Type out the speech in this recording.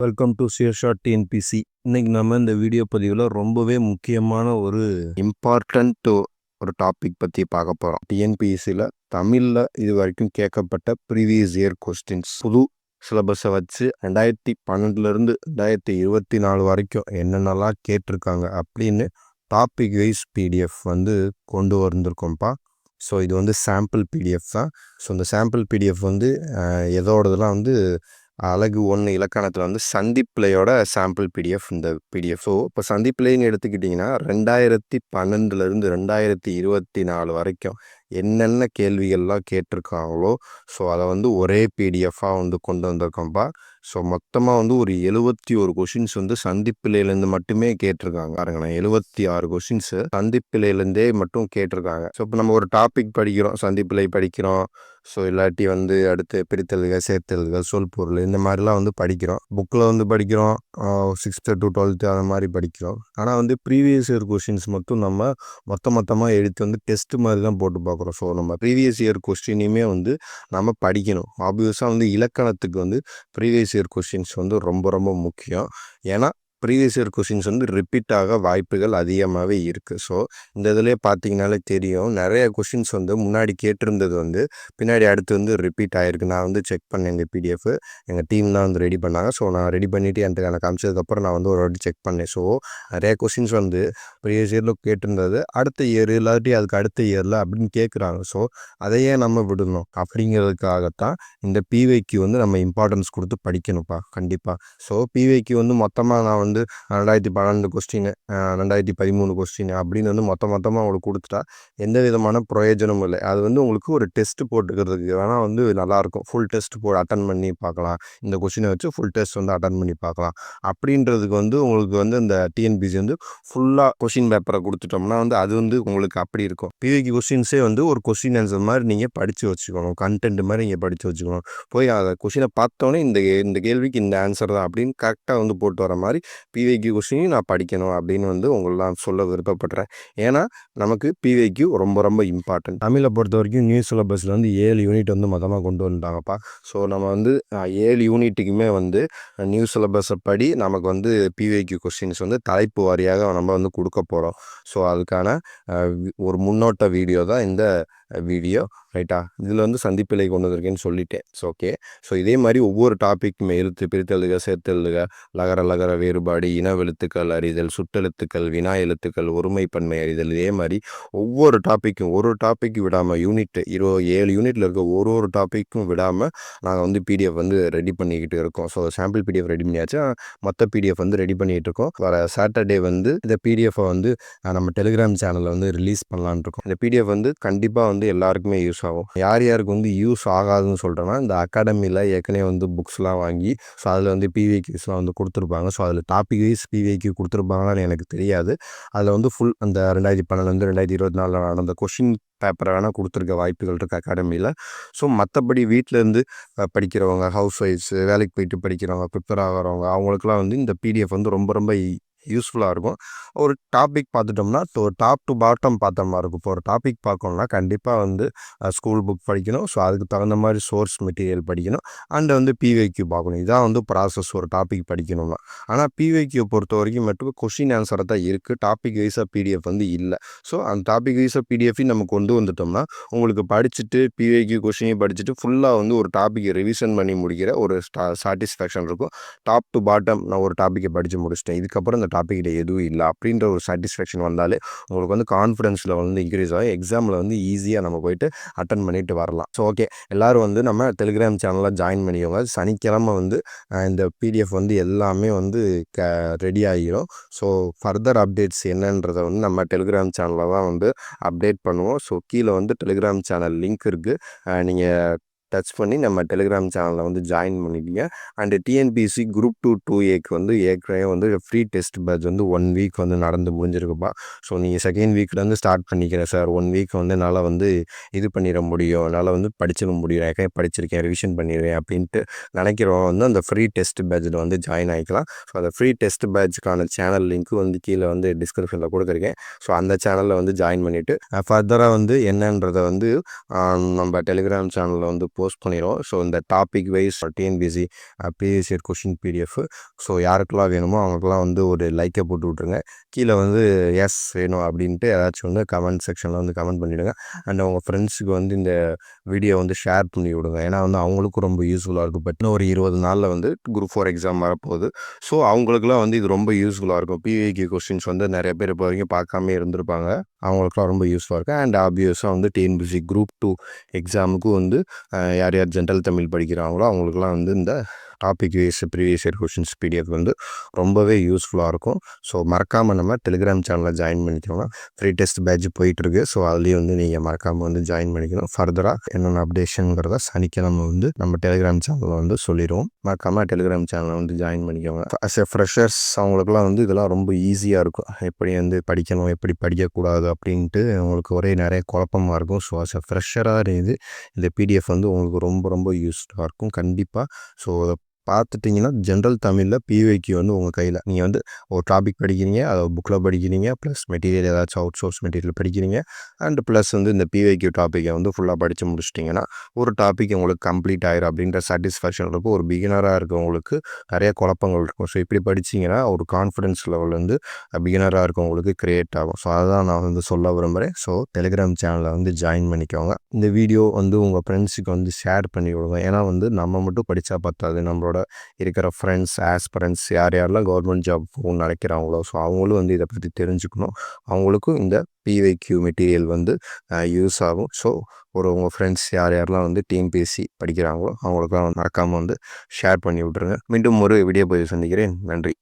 Welcome to ShareChat TNPSC. இன்னைக்கு நம்ம இந்த வீடியோ பதிவில் ரொம்பவே முக்கியமான ஒரு இம்பார்ட்டண்ட் ஒரு டாபிக் பற்றி பார்க்க போகிறோம். டிஎன்பிஎஸ்சியில் தமிழில் இது வரைக்கும் கேட்கப்பட்ட ப்ரீவியஸ் இயர் கொஸ்டின்ஸ் புது சிலபஸை வச்சு 2012 2024 வரைக்கும் என்னென்னலாம் கேட்டிருக்காங்க அப்படின்னு டாபிக் வைஸ் பிடிஎஃப் கொண்டு வந்திருக்கோம்ப்பா. ஸோ இது சாம்பிள் பிடிஎஃப் தான். ஸோ இந்த சாம்பிள் பிடிஎஃப் எதோடதெல்லாம் அழகு 1 இலக்கணத்தில் சந்திப்பிள்ளையோட சாம்பிள் பிடிஎஃப் இந்த பிடிஎஃப். ஸோ இப்போ சந்திப்பிள்ளைன்னு எடுத்துக்கிட்டிங்கன்னா 2012 2024 வரைக்கும் என்னென்ன கேள்விகள்லாம் கேட்டிருக்காங்களோ ஸோ அதை ஒரே பிடிஎஃபாக கொண்டு வந்திருக்கோம்ப்பா. ஸோ மொத்தமாக ஒரு 71 கொஷின்ஸ் சந்திப்பிள்ளையிலேருந்து மட்டுமே கேட்டிருக்காங்க. பாருங்களேன், 76 கொஷின்ஸு சந்திப்பிள்ளையிலேருந்தே மட்டும் கேட்டிருக்காங்க. ஸோ இப்போ நம்ம ஒரு டாபிக் படிக்கிறோம், சந்திப்பிள்ளை படிக்கிறோம். ஸோ இல்லாட்டி அடுத்து பிரித்தெழுதுக, சேர்த்தெழுதுக, சொல் பொருள் இந்த மாதிரிலாம் படிக்கிறோம். புக்கில் படிக்கிறோம், 6th to 12th அந்த மாதிரி படிக்கிறோம். ஆனால் ப்ரீவியஸ் இயர் கொஷின்ஸ் மட்டும் நம்ம மொத்தமாக எடுத்து டெஸ்ட் மாதிரி தான் போட்டு பார்க்குறோம். ஸோ நம்ம ப்ரீவியஸ் இயர் கொஸ்டினையுமே நம்ம படிக்கணும். ஆப்வியஸாக இலக்கணத்துக்கு ப்ரீவியஸ் இயர் கொஸ்டின்ஸ் ரொம்ப ரொம்ப முக்கியம். ஏன்னா ப்ரீவியஸ் இயர் கொஸ்டின்ஸ் ரிப்பீட் ஆக வாய்ப்புகள் அதிகமாகவே இருக்குது. ஸோ இந்த இதிலே பார்த்தீங்கனாலே தெரியும், நிறைய கொஸ்டின்ஸ் முன்னாடி கேட்டிருந்தது பின்னாடி அடுத்து ரிப்பீட் ஆகிருக்கு. நான் செக் பண்ணேன், இந்த பிடிஎஃப் எங்கள் டீம் தான் ரெடி பண்ணாங்க. ஸோ நான் ரெடி பண்ணிவிட்டு எனக்கு காமிச்சதுக்கப்புறம் நான் ஒரு வாட்டி செக் பண்ணேன். ஸோ நிறைய கொஸ்டின்ஸ் ப்ரீவியஸ் இயரில் கேட்டிருந்தது அடுத்த இயர் இல்லாட்டி அதுக்கு அடுத்த இயரில் அப்படின்னு கேட்குறாங்க. ஸோ அதையே நம்ம விடணும் அப்படிங்கிறதுக்காகத்தான் இந்த பிவைக்கு நம்ம இம்பார்ட்டன்ஸ் கொடுத்து படிக்கணும்ப்பா கண்டிப்பாக. ஸோ பிவைக்கு மொத்தமாக நான் 2012 கொஸ்டின் 2013 கொஸ்டின் அப்படின்னு மொத்தமாக உங்களுக்கு கொடுத்துட்டா எந்த விதமான பிரயோஜனமும் இல்லை. அது உங்களுக்கு ஒரு டெஸ்ட் போட்டுக்கிறதுக்கு வேணால் நல்லாயிருக்கும். ஃபுல் டெஸ்ட் அட்டன் பண்ணி பார்க்கலாம், இந்த கொஸ்டினை வச்சு ஃபுல் டெஸ்ட் அட்டன் பண்ணி பார்க்கலாம். அப்படின்றதுக்கு உங்களுக்கு இந்த டிஎன்பிசி ஃபுல்லாக கொஸ்டின் பேப்பரை கொடுத்துட்டோம்னா அது உங்களுக்கு அப்படி இருக்கும். பிவிக்கு கொஸ்டின்ஸே ஒரு கொஸ்டின் ஆன்சர் மாதிரி நீங்கள் படித்து வச்சுக்கணும், கண்டென்ட் மாதிரி நீங்கள் படித்து வச்சுக்கணும். போய் அதை கொஸ்டினை பார்த்தோன்னே இந்த கேள்விக்கு இந்த ஆன்சர் தான் அப்படின்னு கரெக்டாக போட்டு வர மாதிரி பிவைக்யூ கொஸ்டினையும் நான் படிக்கணும் அப்படின்னு உங்களெலாம் சொல்ல விருப்பப்படுறேன். ஏன்னா நமக்கு பிவைக்யூ ரொம்ப ரொம்ப இம்பார்ட்டன்ட். தமிழை பொறுத்த வரைக்கும் நியூ சிலபஸில் 7 யூனிட் மொத்தமாக கொண்டு வந்துட்டாங்கப்பா. ஸோ நம்ம 7 யூனிட்டுக்குமே நியூ சிலபஸை படி நமக்கு பிவைக்யூ கொஸ்டின்ஸ் தலைப்பு வாரியாக நம்ம கொடுக்க போகிறோம். ஸோ அதுக்கான ஒரு முன்னோட்ட வீடியோ தான் இந்த வீடியோ, ரைட்டா? இதில் சந்திப்பிலை கொண்டு வந்திருக்கேன்னு சொல்லிட்டேன். So okay. ஸோ இதே மாதிரி ஒவ்வொரு டாப்பிக்குமே எழுத்து, பிரித்தெழுதுக, சேர்த்தெழுதுக, லகர வேறுபாடு, இனவெழுத்துக்கள் அறிதல், சுட்டெழுத்துக்கள், வினா எழுத்துக்கள், ஒருமைப்பன்மை அறிதல், இதே மாதிரி ஒவ்வொரு டாப்பிக்கும் ஒரு டாபிக் விடாமல் யூனிட் 7 யூனிட்டில் இருக்க ஒரு டாப்பிக்கும் விடாமல் நாங்கள் பிடிஎஃப் ரெடி பண்ணிக்கிட்டு இருக்கோம். ஸோ சாம்பிள் பிடிஎஃப் ரெடி பண்ணியாச்சு, மொத்த பிடிஎஃப் ரெடி பண்ணிகிட்டு இருக்கோம். வர சாட்டர்டே இந்த பிடிஎஃபை நம்ம டெலிகிராம் சேனலில் ரிலீஸ் பண்ணலான்னு இருக்கோம். இந்த பிடிஎஃப் கண்டிப்பாக எல்லாருக்குமே யூஸ் ஆகும். யார் யாருக்கு யூஸ் ஆகாதுன்னு சொல்கிறேன்னா, இந்த அகாடமியில் ஏற்கனவே புக்ஸ்லாம் வாங்கி ஸோ அதில் பிவிக்யூஸ்லாம் கொடுத்துருப்பாங்க. ஸோ அதில் டாபிக் வைஸ் பிவிக்யூ கொடுத்துருப்பாங்களான்னு எனக்கு தெரியாது. அதில் ஃபுல் அந்த 2012 2024 நடந்த கொஷின் பேப்பரை வேணால் கொடுத்துருக்க வாய்ப்புகள் இருக்குது அகாடமியில். ஸோ மற்றபடி வீட்டிலேருந்து படிக்கிறவங்க, ஹவுஸ் ஒய்ஃப்ஸு, வேலைக்கு போயிட்டு படிக்கிறவங்க, ப்ரிப்பேர் ஆகிறவங்க, அவங்களுக்குலாம் இந்த பிடிஎஃப் ரொம்ப ரொம்ப யூஸ்ஃபுல்லாக இருக்கும். ஒரு டாபிக் பார்த்துட்டோம்னா டாப் டு பாட்டம் பார்த்த மாதிரி இருக்கும். இப்போ ஒரு டாபிக் பார்க்கணுன்னா கண்டிப்பாக ஸ்கூல் புக் படிக்கணும். ஸோ அதுக்கு தகுந்த மாதிரி சோர்ஸ் மெட்டீரியல் படிக்கணும். அண்ட் பிவைக்யூ பார்க்கணும். இதான் ப்ராசஸ் ஒரு டாபிக் படிக்கணும்னா. ஆனால் பிவைக்யூ பொறுத்த வரைக்கும் மட்டும் கொஷின் ஆன்சரை தான் இருக்குது, டாபிக் வைஸாக பிடிஎஃப் இல்லை. ஸோ அந்த டாபிக் வைஸாக பிடிஎஃபையும் நம்ம கொண்டு வந்துட்டோம்னா உங்களுக்கு படிச்சுட்டு பிவைக்யூ கொஷினையும் படிச்சுட்டு ஃபுல்லாக ஒரு டாப்பிக்கை ரிவிஷன் பண்ணி முடிக்கிற ஒரு சாட்டிஸ்ஃபேக்ஷன் இருக்கும். டாப் டு பாட்டம் நான் ஒரு டாப்பிக்கை படித்து முடிச்சிட்டேன், இதுக்கப்புறம் இந்த டாபிக்கிட்ட எதுவும் இல்லை அப்படின்ற ஒரு சாட்டிஸ்ஃபேக்ஷன் வந்தாலே உங்களுக்கு கான்ஃபிடன்ஸ் லெவல் இன்க்ரீஸ் ஆகும். எக்ஸாமில் ஈஸியாக நம்ம போயிட்டு அட்டன் பண்ணிட்டு வரலாம். ஸோ ஓகே, எல்லோரும் நம்ம டெலிகிராம் சேனலில் ஜாயின் பண்ணிக்கோங்க. சனிக்கிழமை இந்த பிடிஎஃப் எல்லாமே ரெடி ஆகிரும். ஸோ ஃபர்தர் அப்டேட்ஸ் என்னன்றதை நம்ம டெலிகிராம் சேனலில் தான் அப்டேட் பண்ணுவோம். ஸோ கீழே டெலிகிராம் சேனல் லிங்க் இருக்குது, நீங்கள் டச் பண்ணி நம்ம டெலிகிராம் சேனலில் ஜாயின் பண்ணிட்டீங்க. அண்டு டிஎன்பிசி குரூப் 2 2Aக்கு ஏற்கனவே ஃப்ரீ டெஸ்ட் பேட்ச் 1 வீக் நடந்து முடிஞ்சிருக்குப்பா. ஸோ நீங்கள் செகண்ட் வீக்லேருந்து ஸ்டார்ட் பண்ணிக்கிறேன் சார், 1 வீக் என்னால் இது பண்ணிட முடியும், என்னால் படிச்சிட முடியும், ஏற்கனவே படிச்சிருக்கேன், ரிவிஷன் பண்ணிடுவேன் அப்படின்ட்டு நினைக்கிறவங்க அந்த ஃப்ரீ டெஸ்ட் பேட்சில் ஜாயின் ஆகிக்கலாம். ஸோ அந்த ஃப்ரீ டெஸ்ட் பேட்சுக்கான சேனல் லிங்க்கு கீழே டிஸ்கிரிப்ஷனில் கொடுத்துருக்கேன். ஸோ அந்த சேனலில் ஜாயின் பண்ணிவிட்டு ஃபர்தராக என்னன்றதை நம்ம டெலிகிராம் சேனலில் போஸ்ட் பண்ணிடுவோம். ஸோ இந்த topic wise TNPSC previous year question PDF so யாருக்கெல்லாம் வேணுமோ அவங்களுக்குலாம் வந்து ஒரு லைக்கை போட்டு விட்ருங்க. கீழே வந்து எஸ் வேணும் அப்படின்ட்டு ஏதாச்சும் வந்து கமெண்ட் செக்ஷனில் வந்து கமெண்ட் பண்ணிவிடுங்க. அண்ட் உங்கள் ஃப்ரெண்ட்ஸுக்கு வந்து இந்த வீடியோ வந்து ஷேர் பண்ணி விடுங்க. ஏன்னா வந்து அவங்களுக்கும் ரொம்ப யூஸ்ஃபுல்லாக இருக்கும். பட் இன்னும் ஒரு 20 நாளில் வந்து குரூப் 4 எக்ஸாம் வரப்போகுது. ஸோ அவங்களுக்குலாம் வந்து இது ரொம்ப யூஸ்ஃபுல்லாக இருக்கும். பிவிக்யூ கொஸ்டின்ஸ் வந்து நிறைய பேர் இப்போ வரைக்கும் பார்க்காம இருந்திருப்பாங்க. அவங்களுக்குலாம் ரொம்ப யூஸ்ஃபுல்லாக இருக்கும். அண்ட் ஆப்வியஸாக வந்து டிஎன்பிஎஸ்சி குரூப் 2 எக்ஸாமுக்கும் வந்து யார் யார் ஜென்ரல் தமிழ் படிக்கிறாங்களோ அவங்களுக்குலாம் வந்து இந்த topic wise previous year questions PDF வந்து ரொம்பவே யூஸ்ஃபுல்லாக இருக்கும். ஸோ மறக்காமல் நம்ம டெலிகிராம் சேனலில் ஜாயின் பண்ணிக்கோங்க. ஃப்ரீ டெஸ்ட் பேட்ச் போயிட்டுருக்கு. ஸோ அதுலேயும் வந்து நீங்கள் மறக்காமல் வந்து ஜாயின் பண்ணிக்கணும். ஃபர்தராக என்னென்ன அப்டேஷனுங்கிறத சனிக்கிழமை வந்து நம்ம டெலிகிராம் சேனலில் வந்து சொல்லிடுவோம். மறக்காமல் டெலிகிராம் சேனலில் வந்து ஜாயின் பண்ணிக்கோங்க. அஸ் எ ஃப்ரெஷர்ஸ் அவங்களுக்குலாம் வந்து இதெல்லாம் ரொம்ப ஈஸியாக இருக்கும். எப்படி வந்து படிக்கணும், எப்படி படிக்கக்கூடாது அப்படின்ட்டு உங்களுக்கு ஒரே நிறைய குழப்பமாக இருக்கும். ஸோ அஸ் எ ஃப்ரெஷராக இந்த பிடிஎஃப் வந்து உங்களுக்கு ரொம்ப ரொம்ப யூஸ்ஃபுல்லாக இருக்கும் கண்டிப்பாக. ஸோ பார்த்துட்டிங்கன்னா ஜென்ரல் தமிழில் பிவிக்யூ வந்து உங்கள் கையில் நீங்கள் வந்து ஒரு டாபிக் படிக்கிறீங்க, அதை புக்கில் படிக்கிறீங்க, ப்ளஸ் மெட்டீரியல் ஏதாச்சும் அவுட் சோர்ஸ் மெட்டீரியல் படிக்கிறீங்க, அண்ட் ப்ளஸ் வந்து இந்த பிவிக்யூ டாப்பிக்கை வந்து ஃபுல்லாக படித்து முடிச்சிட்டிங்கன்னா ஒரு டாபிக் உங்களுக்கு கம்ப்ளீட் ஆயிரும் அப்படின்ற சாட்டிஸ்ஃபேக்ஷன் இருக்கும். ஒரு பிகினராக இருக்கவங்களுக்கு நிறைய குழப்பங்கள் இருக்கும். ஸோ இப்படி படிச்சிங்கன்னா ஒரு கான்ஃபிடன்ஸ் லெவல் வந்து பிகினராக இருக்கவங்களுக்கு க்ரியேட் ஆகும். ஸோ அதுதான் நான் வந்து சொல்ல விரும்புகிறேன். ஸோ டெலிகிராம் சேனலில் வந்து ஜாயின் பண்ணிக்கோங்க. இந்த வீடியோ வந்து உங்கள் ஃப்ரெண்ட்ஸுக்கு வந்து ஷேர் பண்ணி விடுங்க. ஏன்னா வந்து நம்ம மட்டும் படித்தா பத்தாது, நம்மளோட இருக்கிற ஃப்ரெண்ட்ஸ் ஆஸ்பிரண்ட்ஸ் யார் யாரெல்லாம் கவர்மெண்ட் ஜாப் போகணும்னு நினைக்கிறாங்களோ ஸோ அவங்களும் வந்து இதை பற்றி தெரிஞ்சுக்கணும். அவங்களுக்கும் இந்த பிவிக்யூ மெட்டீரியல் வந்து யூஸ் ஆகும். ஸோ உங்கள் ஃப்ரெண்ட்ஸ் யார் யாரெல்லாம் வந்து டிஎன்பிஎஸ்சி படிக்கிறாங்களோ அவங்களுக்குலாம் மறக்காமல் வந்து ஷேர் பண்ணி விட்ருங்க. மீண்டும் ஒரு வீடியோ பதிவு சந்திக்கிறேன். நன்றி.